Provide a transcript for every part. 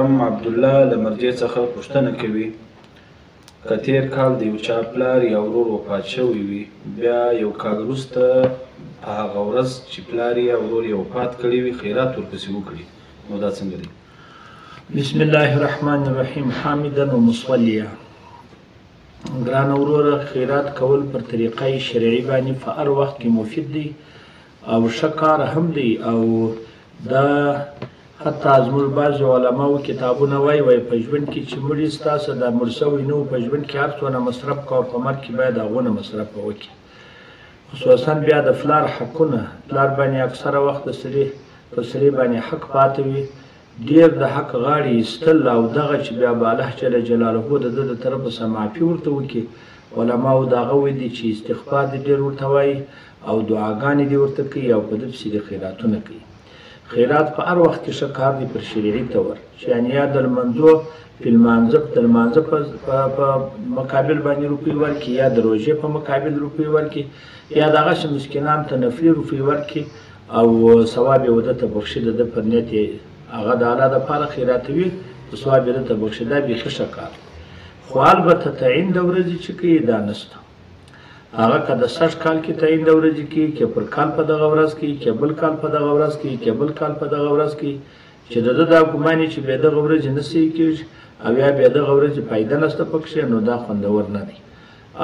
عبدالله له مرجې څخه پوښتنه کوي که تېر کال د یو چا پلار یا ورور وفات شوی وي بیا یو کال وروسته په هغه ورځ چې پلار یا ورور یې وفات کړی وي خیرات ورپسې وکړي نو دا څنګه دی؟ بسم الله الرحمن الرحیم حامدا و مصلیا. ګرانه وروره، خیرات کول پر طریقه شرعي باندې په هر وخت کې مفید دی او ښه کار هم دی او دا حتی زموږ بعضې علماو کتابونه وایي په ژوند کې چې مړي ستاسو دا مړ سوی نه و په ژوند کې هر څونه مصرف کوه په مرګ کې باید هغونه مصرف وکړي. خصوصا بیا د پلار حقونه پلار باندې اکثره وخت د سړي په سړي باندې حق پاتې وي، ډېر د حق غاړې ایستل او دغه چې بیا به الله جل جلاله د ده د طرفه څخه معافي ورته وکړي. علماو د هغه ویلي دي چې استغفار دې ډېر ورته وایي او دعاګانې دې ورته کوي او په ده پسې دې خیراتونه کوي. خیرات په هر وخت کې ښه کار دی پر شرعي طور، چې یعنې یا د لمانځو په لمانځه په مقابل باندې روپۍ ورکړي یا د روژې په مقابل روپۍ ورکړي یا دغسې مسکینانو ته نفلي روپۍ ورکړي او ثواب یې وده ته بخښي، د ده پر نیت یې هغه د الله دپاره خیراتوي په ثواب یې ده ته بخښي. دا بیخي ښه کار دی، خو البته تعین د ورځې چې کوي دا نشته. هغه که د 60 کال کې تعین د ورځې کوي، که پر کال په دغه ورځ کوي، که بل کال په دغه ورځ کوي، که بل کال په دغه ورځ کوي، چې د ده دا ګمان چې بیا دغه ورځې نه صحیح کېږي او یا بیا دغه ورځې فایده نشته پکښې، نو دا خوندور نه دی.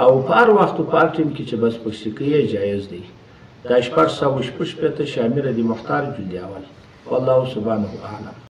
او په هر وخت په هر ټیم کې چې بس پکښې کوي جایز دی. دا 666 شامله دي مختار جلدي اول. والله سبحانه اعلم.